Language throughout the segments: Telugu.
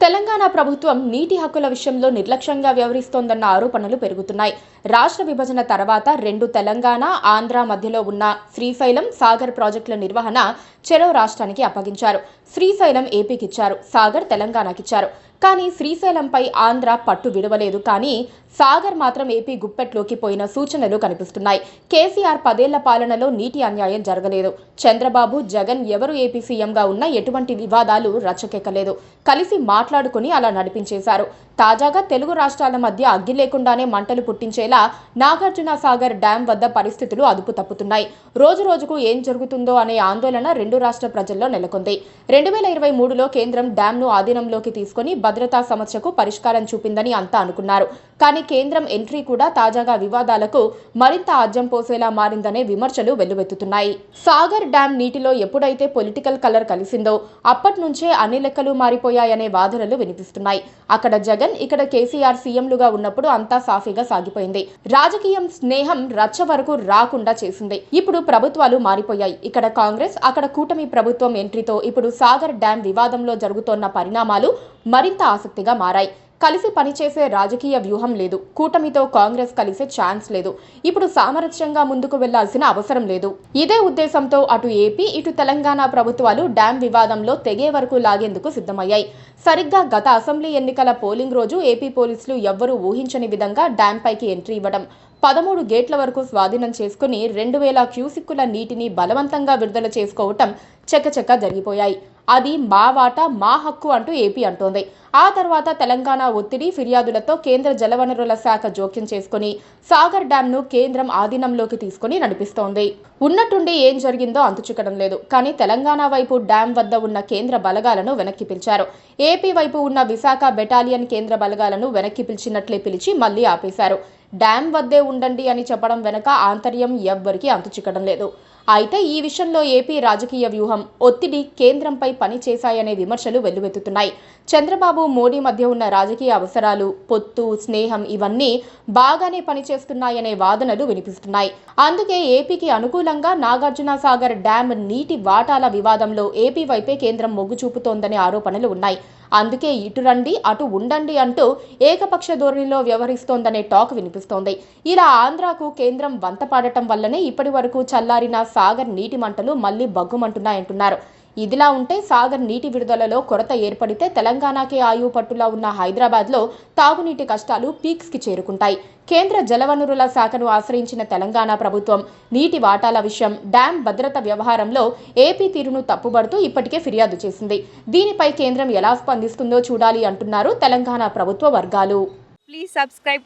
తెలంగాణ ప్రభుత్వం నీటి హక్కుల విషయంలో నిర్లక్ష్యంగా వ్యవహరిస్తోందన్న ఆరోపణలు పెరుగుతున్నాయి. రాష్ట్ర విభజన తర్వాత రెండు తెలంగాణ, ఆంధ్ర మధ్యలో ఉన్న శ్రీశైలం, సాగర్ ప్రాజెక్టుల నిర్వహణ చెరో రాష్ట్రానికి అప్పగించారు. శ్రీశైలం ఏపీకి ఇచ్చారు, సాగర్ తెలంగాణకిచ్చారు. కానీ శ్రీశైలంపై ఆంధ్ర పట్టు విడవలేదు. కానీ సాగర్ మాత్రం ఏపీ గుప్పెట్లోకి పోయిన సూచనలు కనిపిస్తున్నాయి. కేసీఆర్ 10 ఏళ్ల పాలనలో నీటి అన్యాయం జరగలేదు. చంద్రబాబు, జగన్ ఎవరు ఏపీ సీఎంగా ఉన్నా ఎటువంటి వివాదాలు రచ్చకెక్కలేదు. కలిసి మాట్లాడుకుని అలా నడిపించేశారు. తాజాగా తెలుగు రాష్ట్రాల మధ్య అగ్గి లేకుండానే మంటలు పుట్టించేలా నాగార్జున సాగర్ డ్యాం వద్ద పరిస్థితులు అదుపు తప్పుతున్నాయి. రోజు రోజుకు ఏం జరుగుతుందో అనే ఆందోళన రెండు రాష్ట్ర ప్రజల్లో నెలకొంది. 2023లో కేంద్రం డ్యాంను ఆధీనంలోకి తీసుకుని భద్రతా సమస్యకు పరిష్కారం చూపిందని అంతా అనుకున్నారు. కానీ కేంద్రం ఎంట్రీ కూడా తాజాగా వివాదాలకు మరింత ఆజ్యం పోసేలా మారిందనే విమర్శలు వెల్లువెత్తుతున్నాయి. సాగర్ డ్యాం నీటిలో ఎప్పుడైతే పొలిటికల్ కలర్ కలిసిందో అప్పటి నుంచే అన్ని లెక్కలు మారిపోయాయనే వాదనలు వినిపిస్తున్నాయి. అక్కడ జగన్, ఇక్కడ కేసీఆర్ సీఎంలుగా ఉన్నప్పుడు అంతా సాఫీగా సాగిపోయింది. రాజకీయం స్నేహం రచ్చ వరకు రాకుండా చేసింది. ఇప్పుడు ప్రభుత్వాలు మారిపోయాయి. ఇక్కడ కాంగ్రెస్, అక్కడ కూటమి ప్రభుత్వం ఎంట్రీతో ఇప్పుడు సాగర్ డ్యాం వివాదంలో జరుగుతోన్న పరిణామాలు మరింత ఆసక్తిగా మారాయి. కలిసి పనిచేసే రాజకీయ వ్యూహం లేదు. కూటమితో కాంగ్రెస్ కలిసే ఛాన్స్ లేదు. ఇప్పుడు సామరస్యంగా ముందుకు వెళ్లాల్సిన అవసరం లేదు. ఇదే ఉద్దేశంతో అటు ఏపీ, ఇటు తెలంగాణ ప్రభుత్వాలు డ్యాం వివాదంలో తెగే వరకు లాగేందుకు సిద్ధమయ్యాయి. సరిగ్గా గత అసెంబ్లీ ఎన్నికల పోలింగ్ రోజు ఏపీ పోలీసులు ఎవ్వరూ ఊహించని విధంగా డ్యాం పైకి ఎంట్రీ ఇవ్వడం, 13 గేట్ల వరకు స్వాధీనం చేసుకుని 2000 క్యూసిక్కుల నీటిని బలవంతంగా విడుదల చేసుకోవటం చకచక జరిగిపోయాయి. అది మా వాటా, మా హక్కు అంటూ ఏపీ అంటోంది. ఆ తర్వాత తెలంగాణ ఒత్తిడి, ఫిర్యాదులతో కేంద్ర జలవనరుల శాఖ జోక్యం చేసుకుని సాగర్ డ్యాంను కేంద్రం ఆధీనంలోకి తీసుకుని నడిపిస్తోంది. ఉన్నట్టుండి ఏం జరిగిందో అంతుచిక్కడం లేదు. కానీ తెలంగాణ వైపు డ్యాం వద్ద ఉన్న కేంద్ర బలగాలను వెనక్కి పిలిచారు. ఏపీ వైపు ఉన్న విశాఖ బెటాలియన్ కేంద్ర బలగాలను వెనక్కి పిలిచినట్లే పిలిచి మళ్లీ ఆపేశారు. డ్యాం వద్దే ఉండండి అని చెప్పడం వెనక ఆంతర్యం ఎవ్వరికీ అంతుచిక్కడం లేదు. అయితే ఈ విషయంలో ఏపీ రాజకీయ వ్యూహం, ఒత్తిడి కేంద్రంపై పని చేశాయనే విమర్శలు వెల్లువెత్తుతున్నాయి. చంద్రబాబు, మోడీ మధ్య ఉన్న రాజకీయ అవసరాలు, పొత్తు, స్నేహం ఇవన్నీ బాగానే పనిచేస్తున్నాయనే వాదనలు వినిపిస్తున్నాయి. అందుకే ఏపీకి అనుకూలంగా నాగార్జున సాగర్ డ్యాం నీటి వాటాల వివాదంలో ఏపీ వైపే కేంద్రం మొగ్గు చూపుతోందనే ఆరోపణలు ఉన్నాయి. అందుకే ఇటు రండి, అటు ఉండండి అంటూ ఏకపక్ష ధోరణిలో వ్యవహరిస్తోందనే టాక్ వినిపిస్తోంది. ఇలా ఆంధ్రాకు కేంద్రం వంతపాడటం వల్లనే ఇప్పటి వరకు చల్లారిన సాగర్ నీటి మంటలు మళ్లీ బగ్గుమంటున్నాయంటున్నారు. ఇదిలా ఉంటే సాగర్ నీటి విడుదలలో కొరత ఏర్పడితే తెలంగాణకే ఆయువు పట్టులా ఉన్న హైదరాబాద్లో తాగునీటి కష్టాలు పీక్స్కి చేరుకుంటాయి. కేంద్ర జలవనరుల శాఖను ఆశ్రయించిన తెలంగాణ ప్రభుత్వం నీటి వాటాల విషయం, డ్యాం భద్రత వ్యవహారంలో ఏపీ తీరును తప్పుబడుతూ ఇప్పటికే ఫిర్యాదు చేసింది. దీనిపై కేంద్రం ఎలా స్పందిస్తుందో చూడాలి అంటున్నారు తెలంగాణ ప్రభుత్వ వర్గాలు. Please subscribe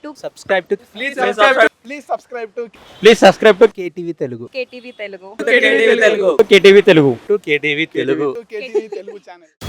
to KTV Telugu. KTV Telugu. KTV Telugu. KTV Telugu channel.